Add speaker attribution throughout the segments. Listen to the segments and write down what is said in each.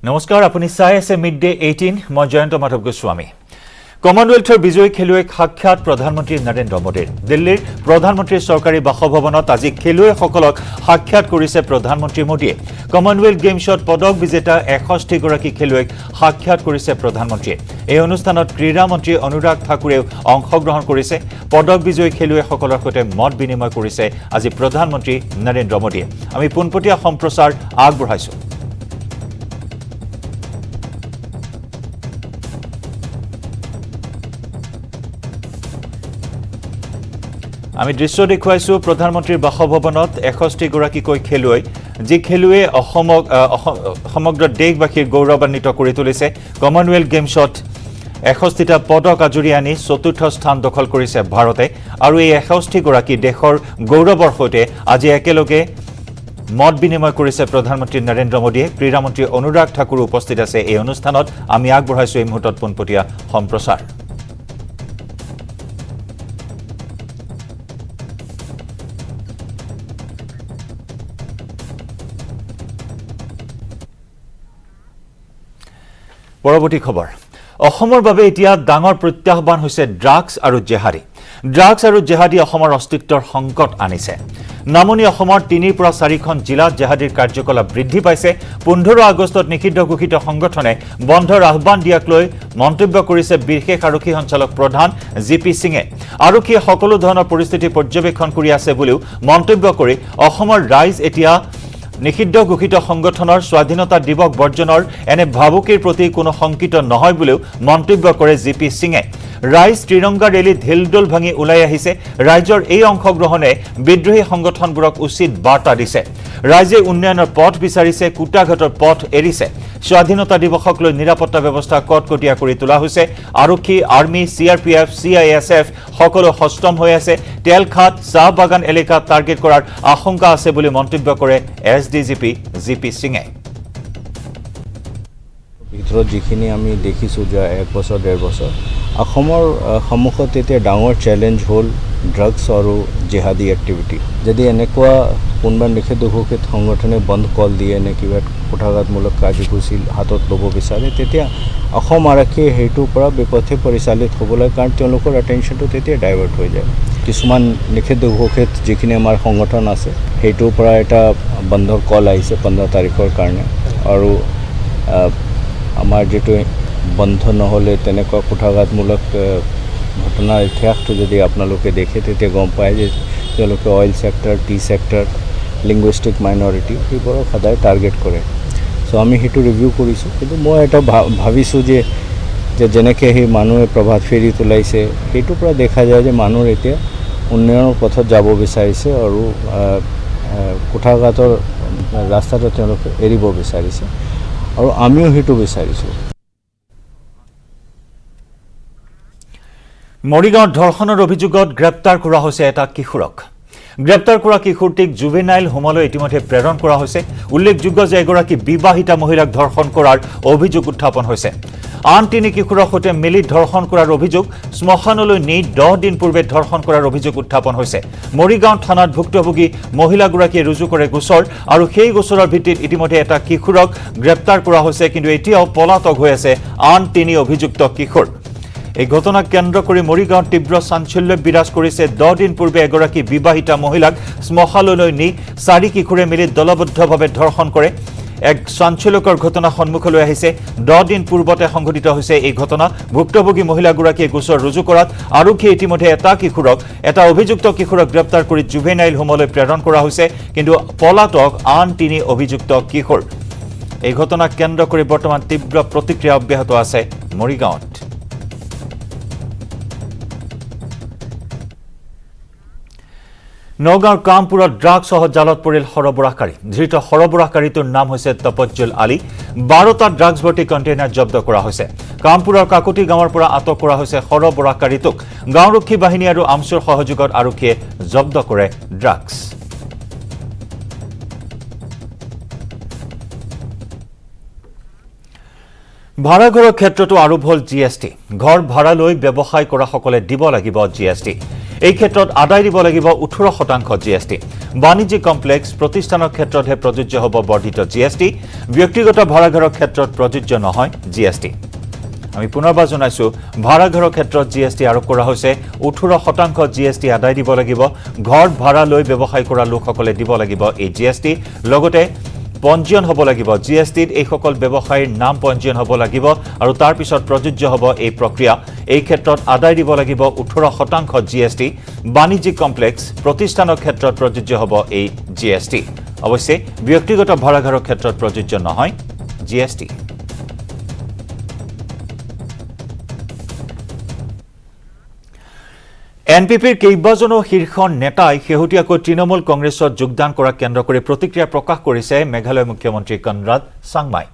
Speaker 1: নমস্কাৰ আপুনি চাই আছে মিড ডে 18 মই জয়ন্ত মাধৱ গোস্বামী কমনৱেলথৰ বিজয়ী খেলুৱৈক সাক্ষাৎ প্ৰধানমন্ত্ৰী নৰেন্দ্ৰ মোদীৰ দিল্লীৰ প্ৰধানমন্ত্ৰীৰ চৰকাৰী বাসভৱনত আজি খেলুৱৈসকলক সাক্ষাৎ কৰিছে প্ৰধানমন্ত্ৰী মোদীয়ে কমনৱেলথ গেমছত পদক বিজেতা 61 গৰাকী খেলুৱৈক সাক্ষাৎ কৰিছে প্ৰধানমন্ত্ৰীয়ে এই অনুষ্ঠানত ক্ৰীড়া মন্ত্ৰী অনুৰাগ ঠাকুৰেও অংশগ্ৰহণ কৰিছে পদক বিজয়ী খেলুৱৈসকলৰ সৈতে মত বিনিময় কৰিছে আজি প্ৰধানমন্ত্ৰী নৰেন্দ্ৰ মোদীয়ে আমি পোনপটীয়া সম্প্ৰচাৰ আগবঢ়াইছো আমি দৃশ্য দেখুৱাইছো প্ৰধানমন্ত্ৰীৰ বাসভৱনত 61 গৰাকীকৈ খেলুৱৈ যি খেলুৱে সমগ্ৰ দেশবাসীৰ গৌৰৱান্বিত কৰি তুলিছে কমনৱেলথ গেমছত 61টা পদক আজুৰি আনি চতুৰ্থ স্থান দখল কৰিছে ভাৰতে আৰু এই 61 গৰাকী দেশৰ গৌৰৱৰ সৈতে আজি একেলগে মত বিনিময় কৰিছে প্ৰধানমন্ত্ৰী নৰেন্দ্ৰ মোদীয়ে ক্ৰীড়া মন্ত্ৰী অনুৰাগ ঠাকুৰ উপস্থিত আছে এই অনুষ্ঠানত আমি আগবঢ়াইছো এই মুহূৰ্তত পোনপটীয়া সম্প্ৰচাৰ পৰৱৰ্তী খবৰ অসমৰ বাবে এতিয়া ডাঙৰ প্ৰত্যাহ্বান হৈছে ড্ৰাগছ আৰু জেহাদী অসমৰ অস্তিত্বৰ সংকট আনিছে নামনি অসমৰ 3 পৰা 4খন জিলাত জেহাদীৰ কাৰ্যকলাপ বৃদ্ধি পাইছে 15 আগষ্টত নিষিদ্ধ ঘোষিত সংগঠনে বন্ধৰ আহ্বান দিয়াক লৈ মন্তব্য কৰিছে বিশেষ আৰক্ষী সঞ্চালক প্ৰধান জিপি সিঙে আৰক্ষীয়ে সকলো ধৰণৰ পৰিস্থিতি পৰ্যবেক্ষণ কৰি আছে বুলিও মন্তব্য কৰি অসমৰ ৰাইজ এতিয়া নিষিদ্ধ ঘোষিত সংগঠনৰ স্বাধীনতা দিৱস বৰ্জনৰ এনে ভাবুকিৰ প্ৰতি কোনো সংকিত নহয় বুলিও মন্তব্য কৰে জিপি সিঙে ৰাইজ ত্ৰিৰংগা ৰেলীত ঢিলডোল ভাঙি ওলাই আহিছে ৰাজ্যৰ এই অংশগ্ৰহণে বিদ্ৰোহী সংগঠনবোৰক উচিত বাৰ্তা দিছে ৰাজ্যে উন্নয়নৰ পথ বিচাৰিছে কুটাঘাটৰ পথ এৰিছে স্বাধীনতা দিৱসক লৈ নিৰাপত্তা ব্যৱস্থা কটকটীয়া কৰি তোলা হৈছে আৰক্ষী আৰ্মি চিআৰপিএফ চিআইএছএফ সকলো সষ্টম হৈ আছে তেলখাত চাহ বাগান এলেকা টাৰ্গেট কৰাৰ আশংকা আছে বুলি মন্তব্য কৰে এছডিজিপি জিপি সিঙে
Speaker 2: ভিতৰত যিখিনি আমি দেখিছো যে 1 বছৰ 1.5 বছৰ অসমৰ সন্মুখত এতিয়া ডাঙৰ চ্যালেঞ্জ হ'ল ড্ৰাগছ আৰু জেহাদী এক্টিভিটি যদি এনেকুৱা কোনোবা নিষিদ্ধ ঘোষিত সংগঠনে বন্ধ কল দিয়ে নে কিবা কুঠাঘাতমূলক কাৰ্যসূচী হাতত ল'ব বিচাৰে তেতিয়া অসম আৰক্ষীয়ে সেইটোৰ পৰা বিপথে পৰিচালিত হ'বলৈ কাৰণ তেওঁলোকৰ এটেনশ্যনটো তেতিয়া ডাইভাৰ্ট হৈ যায় কিছুমান নিষিদ্ধ ঘোষিত যিখিনি আমাৰ সংগঠন আছে সেইটোৰ পৰা এটা বন্ধৰ কল আহিছে 15 তাৰিখৰ কাৰণে আৰু আমাৰ যেটো বন্ধ নহলে তেনেকুৱা কুঠাঘাতমূলক ঘটনাৰ ইতিহাসটো যদি আপোনালোকে দেখে তেতিয়া গম পায় যে তেওঁলোকে অইল সেক্টৰ টি সেক্টৰ লিংগুইষ্টিক মাইনৰিটি এইবোৰক সদায় টাৰ্গেট কৰে সো আমি হেতু ৰিভিউ কৰিছো কিন্তু মই এটা ভাবিছো যে যেনেকৈ সেই মানুহে প্ৰভাত ফেৰি তুলাইছে হেতুৰ পৰা দেখা যায় যে মানুহ এতিয়া উন্নয়নৰ পথত যাব বিচাৰিছে আৰু কুঠাঘাতৰ ৰাস্তাটো তেওঁলোকে এৰিব বিচাৰিছে আৰু আমিও হেতু বিচাৰিছো
Speaker 1: মৰিগাঁৱত ধৰ্ষণৰ অভিযোগত গ্ৰেপ্তাৰ কৰা হৈছে এটা কিশোৰক গ্ৰেপ্তাৰ কৰা কিশোৰটিক জুভেনাইল হোমলৈ ইতিমধ্যে প্ৰেৰণ কৰা হৈছে উল্লেখযোগ্য যে এগৰাকী বিবাহিতা মহিলাক ধৰ্ষণ কৰাৰ অভিযোগ উত্থাপন হৈছে আন 3 কিশোৰৰ সৈতে মিলি ধৰ্ষণ কৰাৰ অভিযোগ শ্মশানলৈ নি 10 দিন পূৰ্বে ধৰ্ষণ কৰাৰ অভিযোগ উত্থাপন হৈছে মৰিগাঁও থানাত ভুক্তভোগী মহিলাগৰাকীয়ে ৰুজু কৰে গোচৰ আৰু সেই গোচৰৰ ভিত্তিত ইতিমধ্যে এটা কিশোৰক গ্ৰেপ্তাৰ কৰা হৈছে কিন্তু এতিয়াও পলাতক হৈ আছে আন 3 অভিযুক্ত কিশোৰ এই ঘটনাক কেন্দ্ৰ কৰি মৰিগাঁৱত তীব্ৰ চাঞ্চল্য বিৰাজ কৰিছে 10 দিন পূৰ্বে এগৰাকী বিবাহিতা মহিলাক শ্মশানলৈ নি 4 কিশোৰে মিলি দলবদ্ধভাৱে ধৰ্ষণ কৰে এক চাঞ্চল্যকৰ ঘটনা সন্মুখলৈ আহিছে 10 দিন পূৰ্বতে সংঘটিত হৈছে এই ঘটনা ভুক্তভোগী মহিলাগৰাকীয়ে গোচৰ ৰুজু কৰাত আৰক্ষীয়ে ইতিমধ্যে এটা অভিযুক্ত কিশোৰক গ্ৰেপ্তাৰ কৰি জুভেনাইল হোমলৈ প্ৰেৰণ কৰা হৈছে কিন্তু পলাতক আন 3 অভিযুক্ত কিশোৰ এই ঘটনাক কেন্দ্ৰ কৰি বৰ্তমান তীব্ৰ প্ৰতিক্ৰিয়া অব্যাহত আছে মৰিগাঁৱত নগাঁৱৰ কামপুৰত ড্ৰাগছ সহ জালত পৰিল সৰবৰাহকাৰী ধৃত সৰবৰাহকাৰীটোৰ নাম হৈছে তপজ্জুল আলী 12টা ড্ৰাগছ ভৰ্তি কণ্টেইনাৰ জব্দ কৰা হৈছে কামপুৰৰ কাকতি গাঁৱৰ পৰা আটক কৰা হৈছে সৰবৰাহকাৰীটোক গাঁওৰক্ষী বাহিনী আৰু আমচুৰ সহযোগত আৰক্ষীয়ে জব্দ কৰে ড্ৰাগছ ভাড়াঘৰৰ ক্ষেত্ৰতো আৰোপ হ'ল জিএছটি ঘৰ ভাড়া লৈ ব্যৱসায় কৰা সকলে দিব লাগিব জিএছটি এই ক্ষেত্ৰত আদায় দিব লাগিব 18% GST। বাণিজ্যিক কমপ্লেক্স প্ৰতিষ্ঠানৰ ক্ষেত্ৰতহে প্ৰযোজ্য হ'ব বৰ্ধিত GST। ব্যক্তিগত ভাড়াঘৰৰ ক্ষেত্ৰত প্ৰযোজ্য নহয় GST। আমি পুনৰবাৰ জনাইছো ভাড়াঘৰৰ ক্ষেত্ৰত GST আৰোপ কৰা হৈছে 18% GST আদায় দিব লাগিব। ঘৰ ভাড়া লৈ ব্যৱসায় কৰা লোকসকলে দিব লাগিব এই GST। লগতে পঞ্জীয়ন হ'ব লাগিব GSTত এইসকল ব্যৱসায়ীৰ নাম পঞ্জীয়ন হ'ব লাগিব আৰু তাৰ পিছত প্ৰযোজ্য হ'ব এই প্ৰক্ৰিয়া। এই ক্ষেত্ৰত আদায় দিব লাগিব 18% GST। বাণিজ্যিক কমপ্লেক্স প্ৰতিষ্ঠানৰ ক্ষেত্ৰত প্ৰযোজ্য হ'ব এই GST। অৱশ্যে ব্যক্তিগত ভাড়াঘৰৰ ক্ষেত্ৰত প্ৰযোজ্য নহয় GST। এনপিপিৰ কেইবাজনো শীৰ্ষ নেতাই শেহতীয়াকৈ তৃণমূল কংগ্ৰেছত যোগদান কৰা কেন্দ্ৰ কৰি প্ৰতিক্ৰিয়া প্ৰকাশ কৰিছে মেঘালয় মুখ্যমন্ত্ৰী কনৰাড চাংমাই।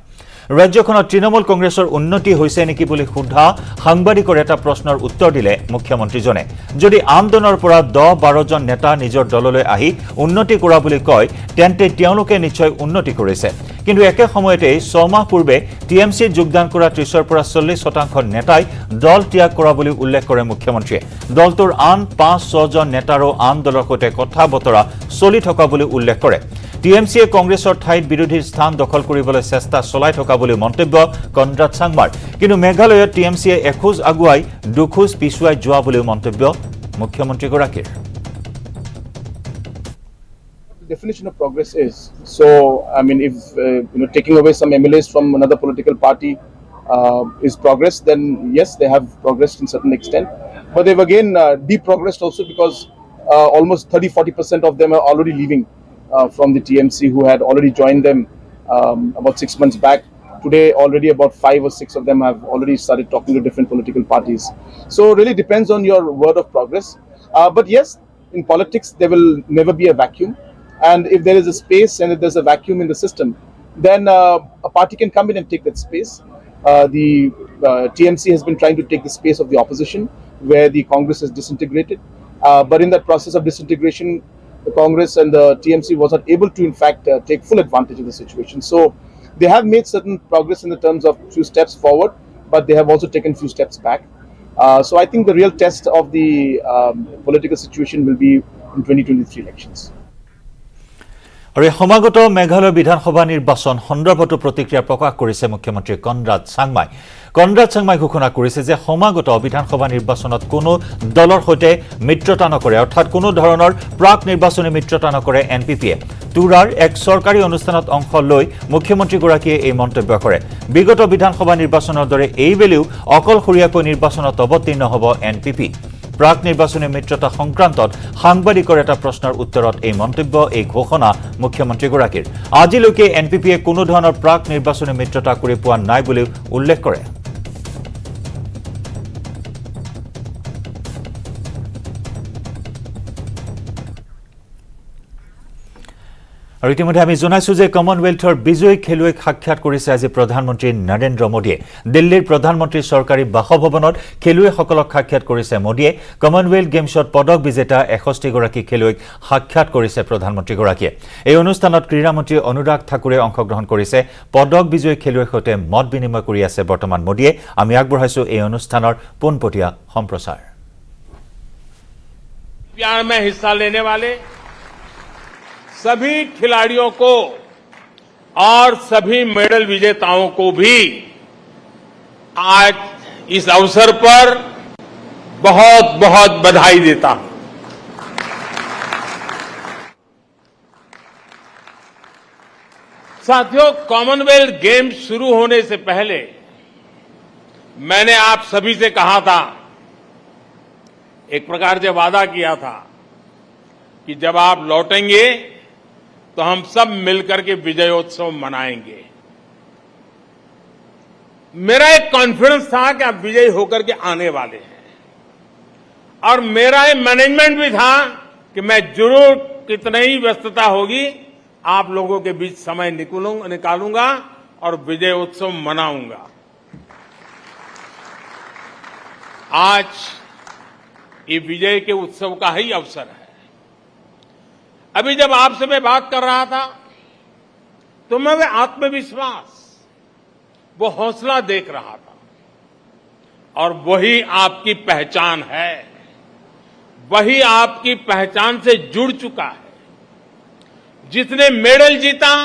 Speaker 1: ৰাজ্যখনত তৃণমূল কংগ্ৰেছৰ উন্নতি হৈছে নেকি বুলি সোধা সাংবাদিকৰ এটা প্ৰশ্নৰ উত্তৰ দিলে মুখ্যমন্ত্ৰীজনে। যদি আন দলৰ পৰা 10-12 জন নেতা নিজৰ দললৈ আহি উন্নতি কৰা বুলি কয় তেন্তে তেওঁলোকে নিশ্চয় উন্নতি কৰিছে। কিন্তু একে সময়তে 6 মাহ পূৰ্বে টিএমচিত যোগদান কৰা 30-ৰ পৰা 40% নেতাই দল ত্যাগ কৰা বুলি উল্লেখ কৰে মুখ্যমন্ত্ৰীয়ে। দলটোৰ আন 5-6 জন নেতাৰো আন দলৰ সৈতে কথা বতৰা চলি থকা বুলি উল্লেখ কৰে। টিএমচিয়ে কংগ্ৰেছৰ ঠাইত বিৰোধীৰ স্থান দখল কৰিবলৈ চেষ্টা চলাই থকা বুলি মন্তব্য কনৰাড চাংমাৰ। কিন্তু মেঘালয়ত টিএমচিয়ে এখোজ আগুৱাই দুখোজ পিছুৱাই যোৱা বুলিও মন্তব্য মুখ্যমন্ত্ৰীগৰাকীৰ।
Speaker 3: Definition of progress is so. I mean, if taking away some MLAs from another political party is progress, then yes, they have progressed in certain extent. But they've again deprogressed also because almost 30-40% of them are already leaving from the TMC who had already joined them about 6 months back. Today, already about 5 or 6 of them have already started talking to different political parties. So it really depends on your word of progress. But yes, in politics, there will never be a vacuum. And if there is a space and if there's a vacuum in the system, then a party can come in and take that space. The TMC has been trying to take the space of the opposition, where the Congress has disintegrated. But in that process of disintegration, the Congress and the TMC was not able to, in fact, take full advantage of the situation. So they have made certain progress in the terms of few steps forward, but they have also taken few steps back. So I think the real test of the political situation will be in 2023 elections.
Speaker 1: আৰু সমাগত মেঘালয় বিধানসভা নিৰ্বাচন সন্দৰ্ভতো প্ৰতিক্ৰিয়া প্ৰকাশ কৰিছে মুখ্যমন্ত্ৰী Conrad Changmai. Conrad Changmai ঘোষণা কৰিছে যে সমাগত বিধানসভা নিৰ্বাচনত কোনো দলৰ সৈতে মিত্ৰতা নকৰে, অৰ্থাৎ কোনো ধৰণৰ প্ৰাক নিৰ্বাচনী মিত্ৰতা নকৰে এনপিপিয়ে। তুৰাৰ এক চৰকাৰী অনুষ্ঠানত অংশ লৈ মুখ্যমন্ত্ৰীগৰাকীয়ে এই মন্তব্য কৰে। বিগত বিধানসভা নিৰ্বাচনৰ দৰে এইবেলিও অকলশৰীয়াকৈ নিৰ্বাচনত অৱতীৰ্ণ হ'ব এনপিপি। প্ৰাক নিৰ্বাচনী মিত্ৰতা সংক্ৰান্তত সাংবাদিকৰ এটা প্ৰশ্নৰ উত্তৰত এই মন্তব্য, এই ঘোষণা মুখ্যমন্ত্ৰীগৰাকীৰ। আজিলৈকে এনপিপিয়ে কোনো ধৰণৰ প্ৰাক নিৰ্বাচনী মিত্ৰতা কৰি পোৱা নাই বুলিও উল্লেখ কৰে। আৰু ইতিমধ্যে আমি জনাইছো যে কমনৱেলথৰ বিজয়ী খেলুৱৈক সাক্ষাৎ কৰিছে আজি প্ৰধানমন্ত্ৰী নৰেন্দ্ৰ মোদীয়ে। দিল্লীৰ প্ৰধানমন্ত্ৰীৰ চৰকাৰী বাসভৱনত খেলুৱৈসকলক সাক্ষাৎ কৰিছে মোদীয়ে। কমনৱেলথ গেমছত পদক বিজেতা 61গৰাকী খেলুৱৈক সাক্ষাৎ কৰিছে প্ৰধানমন্ত্ৰীগৰাকীয়ে। এই অনুষ্ঠানত ক্ৰীড়ামন্ত্ৰী অনুৰাগ ঠাকুৰে অংশগ্ৰহণ কৰিছে। পদক বিজয়ী খেলুৱৈৰ সৈতে মত বিনিময় কৰি আছে বৰ্তমান মোদীয়ে। আমি আগবঢ়াইছো এই অনুষ্ঠানৰ পোনপটীয়া সম্প্ৰচাৰ।
Speaker 4: प्यार में हिस्सा लेने वाले सभी खिलाड़ियों को और सभी मेडल विजेताओं को भी आज इस अवसर पर बहुत बहुत बधाई देता हूं। साथियों, कॉमनवेल्थ गेम्स शुरू होने से पहले मैंने आप सभी से कहा था, एक प्रकार से वादा किया था कि जब आप लौटेंगे तो हम सब मिलकर के विजयोत्सव मनाएंगे। मेरा एक कॉन्फिडेंस था कि आप विजयी होकर के आने वाले हैं और मेरा एक मैनेजमेंट भी था कि मैं जरूर कितनी ही व्यस्तता होगी आप लोगों के बीच समय निकालूंगा और विजयोत्सव मनाऊंगा। आज ये विजय के उत्सव का ही अवसर है। अभी जब आपसे मैं बात कर रहा था तो मैं वो आत्मविश्वास, वो हौसला देख रहा था और वही आपकी पहचान है। वही आपकी पहचान से जुड़ चुका है। जिसने मेडल जीता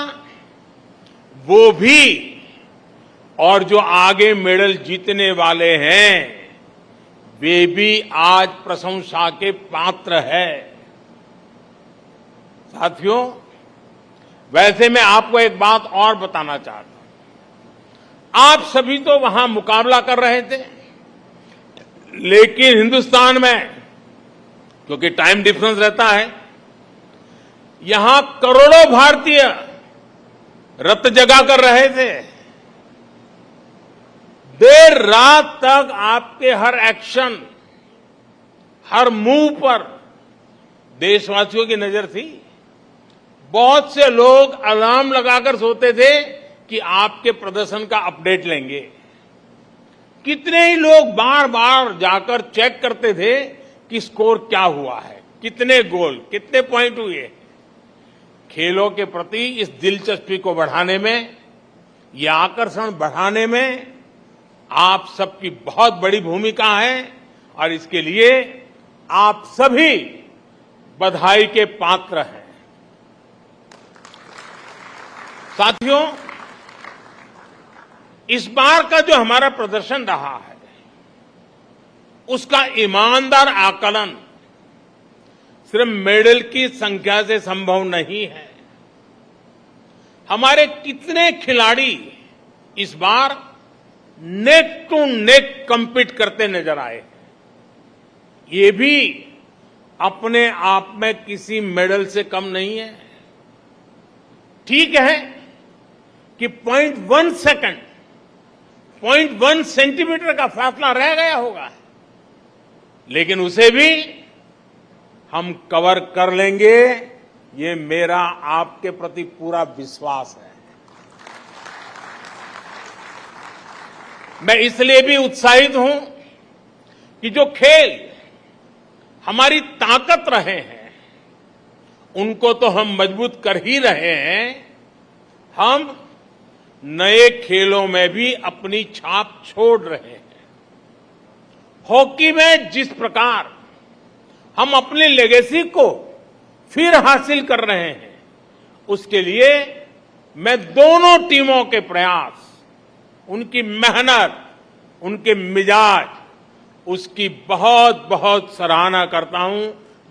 Speaker 4: वो भी, और जो आगे मेडल जीतने वाले हैं वे भी आज प्रशंसा के पात्र है। साथियों, वैसे मैं आपको एक बात और बताना चाहता हूं। आप सभी तो वहां मुकाबला कर रहे थे, लेकिन हिंदुस्तान में क्योंकि टाइम डिफरेंस रहता है, यहां करोड़ों भारतीय रत जगा कर रहे थे। देर रात तक आपके हर एक्शन, हर मूव पर देशवासियों की नजर थी। बहुत से लोग अलार्म लगाकर सोते थे कि आपके प्रदर्शन का अपडेट लेंगे। कितने ही लोग बार बार जाकर चेक करते थे कि स्कोर क्या हुआ है, कितने गोल, कितने पॉइंट हुए। खेलों के प्रति इस दिलचस्पी को बढ़ाने में, यह आकर्षण बढ़ाने में आप सबकी बहुत बड़ी भूमिका है और इसके लिए आप सभी बधाई के पात्र हैं। साथियों, इस बार का जो हमारा प्रदर्शन रहा है उसका ईमानदार आकलन सिर्फ मेडल की संख्या से संभव नहीं है। हमारे कितने खिलाड़ी इस बार नेक टू नेक कम्पीट करते नजर आए, ये भी अपने आप में किसी मेडल से कम नहीं है। ठीक है कि 0.1 सेकंड, 0.1 सेंटीमीटर का फासला रह गया होगा, लेकिन उसे भी हम कवर कर लेंगे, ये मेरा आपके प्रति पूरा विश्वास है। मैं इसलिए भी उत्साहित हूं कि जो खेल हमारी ताकत रहे हैं उनको तो हम मजबूत कर ही रहे हैं, हम नए खेलों में भी अपनी छाप छोड़ रहे हैं। हॉकी में जिस प्रकार हम अपनी लेगेसी को फिर हासिल कर रहे हैं, उसके लिए मैं दोनों टीमों के प्रयास, उनकी मेहनत, उनके मिजाज, उसकी बहुत बहुत सराहना करता हूं,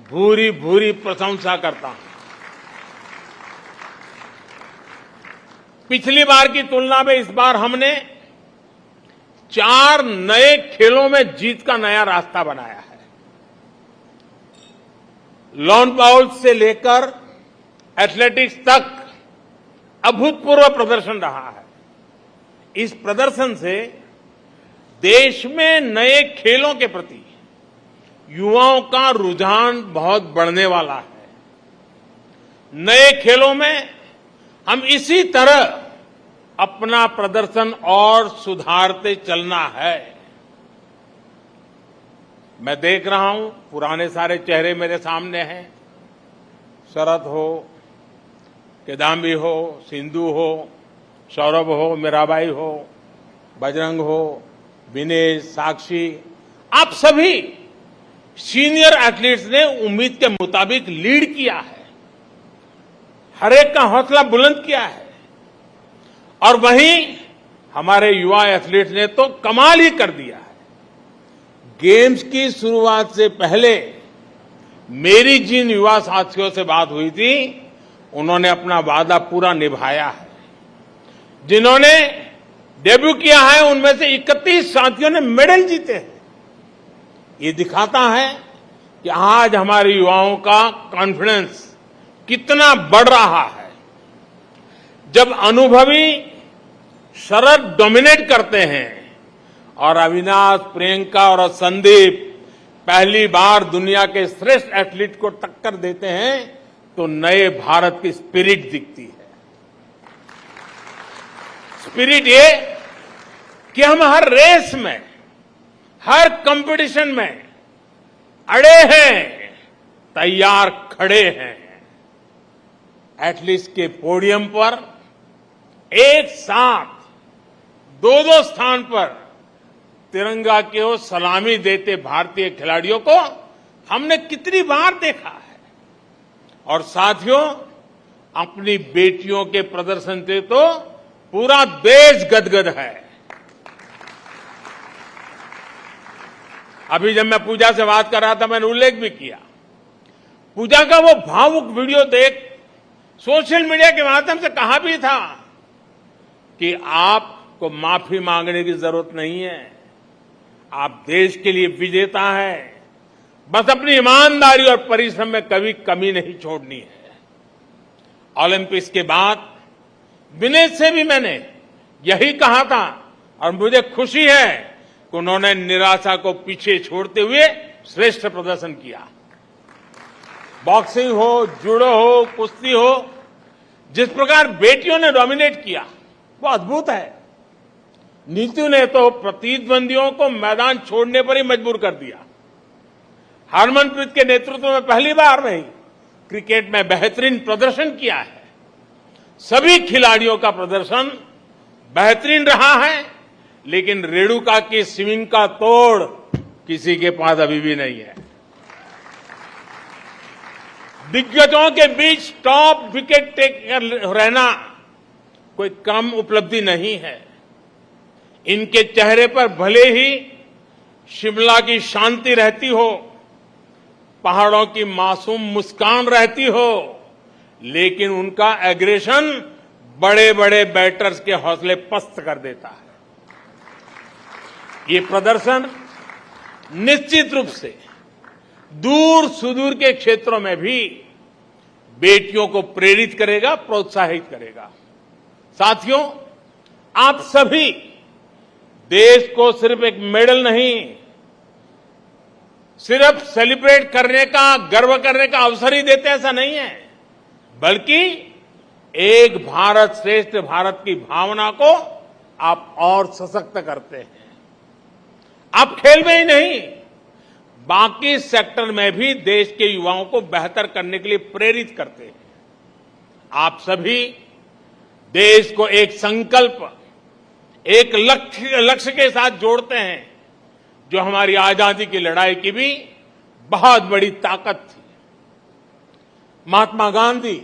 Speaker 4: भूरी भूरी प्रशंसा करता हूं। पिछली बार की तुलना में इस बार हमने 4 नए खेलों में जीत का नया रास्ता बनाया है। लॉन बाउल से लेकर एथलेटिक्स तक अभूतपूर्व प्रदर्शन रहा है। इस प्रदर्शन से देश में नए खेलों के प्रति युवाओं का रुझान बहुत बढ़ने वाला है। नए खेलों में हम इसी तरह अपना प्रदर्शन और सुधारते चलना है। मैं देख रहा हूं पुराने सारे चेहरे मेरे सामने हैं। शरद हो, किदाम्बी हो, सिंधु हो, सौरभ हो, मीराबाई हो, बजरंग हो, विनेश, साक्षी, आप सभी सीनियर एथलीट्स ने उम्मीद के मुताबिक लीड किया है, हर एक का हौसला बुलंद किया है। और वहीं हमारे युवा एथलीट्स ने तो कमाल ही कर दिया है। गेम्स की शुरुआत से पहले मेरी जिन युवा साथियों से बात हुई थी, उन्होंने अपना वादा पूरा निभाया है। जिन्होंने डेब्यू किया है उनमें से 31 साथियों ने मेडल जीते हैं। ये दिखाता है कि आज हमारे युवाओं का कॉन्फिडेंस कितना बढ़ रहा है। जब अनुभवी शरद डोमिनेट करते हैं और अविनाश, प्रियंका और संदीप पहली बार दुनिया के श्रेष्ठ एथलीट को टक्कर देते हैं, तो नए भारत की स्पिरिट दिखती है। स्पिरिट ये कि हम हर रेस में, हर कंपटीशन में अड़े हैं, तैयार खड़े हैं। एथलीट्स के पोडियम पर एक साथ 2-2 स्थान पर तिरंगा की ओर सलामी देते भारतीय खिलाड़ियों को हमने कितनी बार देखा है। और साथियों, अपनी बेटियों के प्रदर्शन से तो पूरा देश गदगद है। अभी जब मैं पूजा से बात कर रहा था, मैंने उल्लेख भी किया, पूजा का वो भावुक वीडियो देख सोशल मीडिया के माध्यम से कहा भी था कि आपको माफी मांगने की जरूरत नहीं है, आप देश के लिए विजेता हैं, बस अपनी ईमानदारी और परिश्रम में कभी कमी नहीं छोड़नी है। ओलंपिक्स के बाद विनेश से भी मैंने यही कहा था और मुझे खुशी है कि उन्होंने निराशा को पीछे छोड़ते हुए श्रेष्ठ प्रदर्शन किया। बॉक्सिंग हो, जूडो हो, कुश्ती हो, जिस प्रकार बेटियों ने डोमिनेट किया वो अद्भुत है। नीतू ने तो प्रतिद्वंदियों को मैदान छोड़ने पर ही मजबूर कर दिया। हरमनप्रीत के नेतृत्व में पहली बार नहीं क्रिकेट में बेहतरीन प्रदर्शन किया है। सभी खिलाड़ियों का प्रदर्शन बेहतरीन रहा है, लेकिन रेणुका की स्विंग का तोड़ किसी के पास अभी भी नहीं है। दिग्गजों के बीच टॉप विकेट टेकर रहना कोई कम उपलब्धि नहीं है। इनके चेहरे पर भले ही शिमला की शांति रहती हो, पहाड़ों की मासूम मुस्कान रहती हो, लेकिन उनका एग्रेशन बड़े बड़े बैटर्स के हौसले पस्त कर देता है। ये प्रदर्शन निश्चित रूप से दूर सुदूर के क्षेत्रों में भी बेटियों को प्रेरित करेगा, प्रोत्साहित करेगा। साथियों, आप सभी देश को सिर्फ एक मेडल नहीं, सिर्फ सेलिब्रेट करने का, गर्व करने का अवसर ही देते, ऐसा नहीं है, बल्कि एक भारत श्रेष्ठ भारत की भावना को आप और सशक्त करते हैं। आप खेल में ही नहीं, बाकी सेक्टर में भी देश के युवाओं को बेहतर करने के लिए प्रेरित करते हैं। आप सभी देश को एक संकल्प, एक लक्ष्य के साथ जोड़ते हैं, जो हमारी आजादी की लड़ाई की भी बहुत बड़ी ताकत थी। महात्मा गांधी,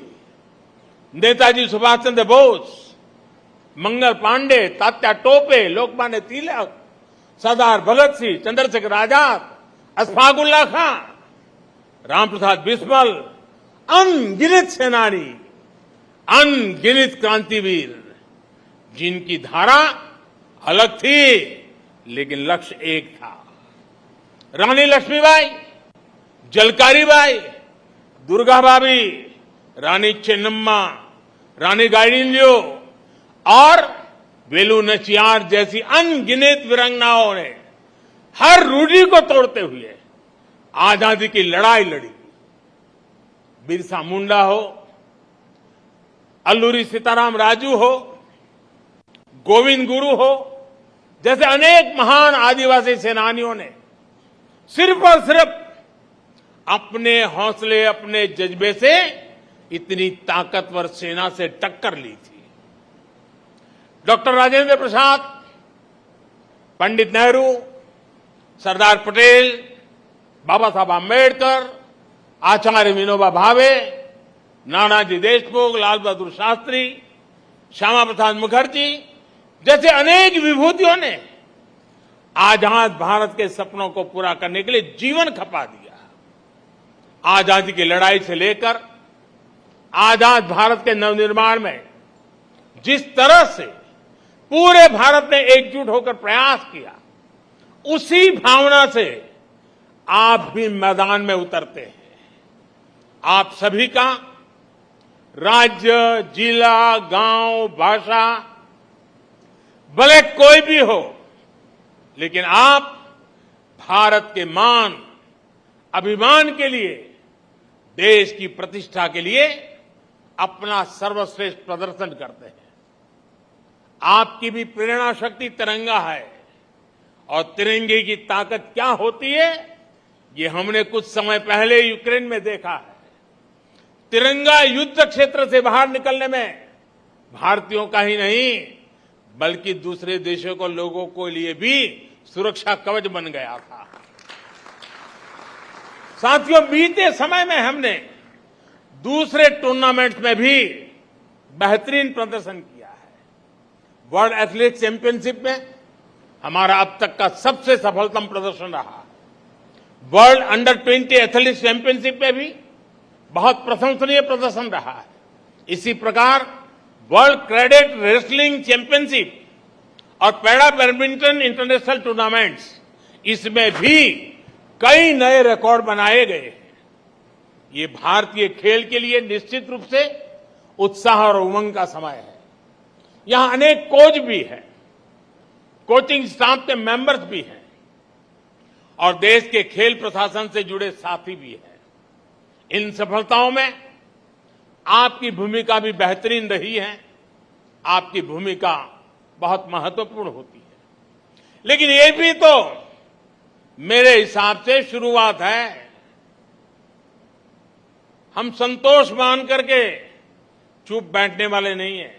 Speaker 4: नेताजी सुभाष चंद्र बोस, मंगल पांडे, तात्या टोपे, लोकमान्य तिलक, सरदार भगत सिंह, चंद्रशेखर आजाद, अशफाक उल्लाह खां, रामप्रसाद बिस्मिल, अनगिनत सेनानी, अनगिनत क्रांतिवीर, जिनकी धारा अलग थी लेकिन लक्ष्य एक था। रानी लक्ष्मीबाई, जलकारी बाई, दुर्गा भाभी, रानी चेन्नम्मा, रानी गाइडिंलियो और वेलु नचियार जैसी अनगिनत वीरांगनाओं ने हर रूढ़ी को तोड़ते हुए आजादी की लड़ाई लड़ी। बिरसा मुंडा हो, अल्लूरी सीताराम राजू हो, गोविंद गुरु हो, जैसे अनेक महान आदिवासी सेनानियों ने सिर्फ और सिर्फ अपने हौसले, अपने जज्बे से इतनी ताकतवर सेना से टक्कर ली थी। डॉक्टर राजेंद्र प्रसाद, पंडित नेहरू, सरदार पटेल, बाबा साहब आम्बेडकर, आचार्य विनोबा भावे, नानाजी देशमुख, लाल बहादुर शास्त्री, श्यामा प्रसाद मुखर्जी जैसे अनेक विभूतियों ने आजाद भारत के सपनों को पूरा करने के लिए जीवन खपा दिया। आजादी की लड़ाई से लेकर आजाद भारत के नवनिर्माण में जिस तरह से पूरे भारत ने एकजुट होकर प्रयास किया, उसी भावना से आप भी मैदान में उतरते हैं। आप सभी का राज्य, जिला, गांव, भाषा भले कोई भी हो, लेकिन आप भारत के मान, अभिमान के लिए, देश की प्रतिष्ठा के लिए अपना सर्वश्रेष्ठ प्रदर्शन करते हैं। आपकी भी प्रेरणा शक्ति तिरंगा है, और तिरंगे की ताकत क्या होती है, ये हमने कुछ समय पहले यूक्रेन में देखा है। तिरंगा युद्ध क्षेत्र से बाहर निकलने में भारतीयों का ही नहीं, बल्कि दूसरे देशों को, लोगों के लिए भी सुरक्षा कवच बन गया था। साथियों, बीते समय में हमने दूसरे टूर्नामेंट्स में भी बेहतरीन प्रदर्शन किया है। वर्ल्ड एथलेटिक्स चैंपियनशिप में हमारा अब तक का सबसे सफलतम प्रदर्शन रहा। वर्ल्ड अंडर 20 एथलेटिक्स चैंपियनशिप में भी बहुत प्रशंसनीय प्रदर्शन रहा है। इसी प्रकार वर्ल्ड कैडेट रेसलिंग चैंपियनशिप और पैरा बैडमिंटन इंटरनेशनल टूर्नामेंट्स, इसमें भी कई नए रिकॉर्ड बनाए गए हैं। ये भारतीय खेल के लिए निश्चित रूप से उत्साह और उमंग का समय है। यहां अनेक कोच भी हैं, कोचिंग स्टाफ के मेंबर्स भी हैं और देश के खेल प्रशासन से जुड़े साथी भी हैं। इन सफलताओं में आपकी भूमिका भी बेहतरीन रही है। आपकी भूमिका बहुत महत्वपूर्ण होती है। लेकिन ये भी तो मेरे हिसाब से शुरुआत है। हम संतोष मान करके चुप बैठने वाले नहीं हैं।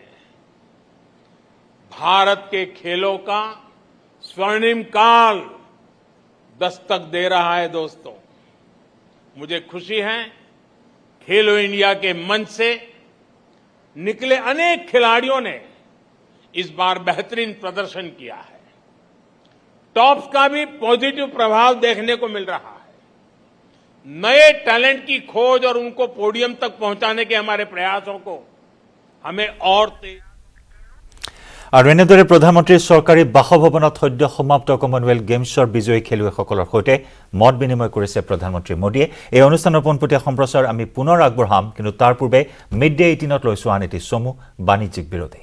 Speaker 4: भारत के खेलों का स्वर्णिम काल दस्तक दे रहा है। दोस्तों, मुझे खुशी है खेलो इंडिया के मंच से निकले अनेक खिलाड़ियों ने इस बार बेहतरीन प्रदर्शन किया है। टॉप्स का भी पॉजिटिव प्रभाव देखने को मिल रहा है। नए टैलेंट की खोज और उनको पोडियम तक पहुंचाने के हमारे प्रयासों को हमें और तेज।
Speaker 1: আৰু এনেদৰে প্ৰধানমন্ত্ৰীৰ চৰকাৰী বাসভৱনত সদ্য সমাপ্ত কমনৱেলথ গেমছৰ বিজয়ী খেলুৱৈসকলৰ সৈতে মত বিনিময় কৰিছে প্ৰধানমন্ত্ৰী মোদীয়ে। এই অনুষ্ঠানৰ পোনপটীয়া সম্প্ৰচাৰ আমি পুনৰ আগবঢ়াম, কিন্তু তাৰ পূৰ্বে মিড ডে 18ত লৈছো আন এটি চমু বাণিজ্যিক বিৰতি।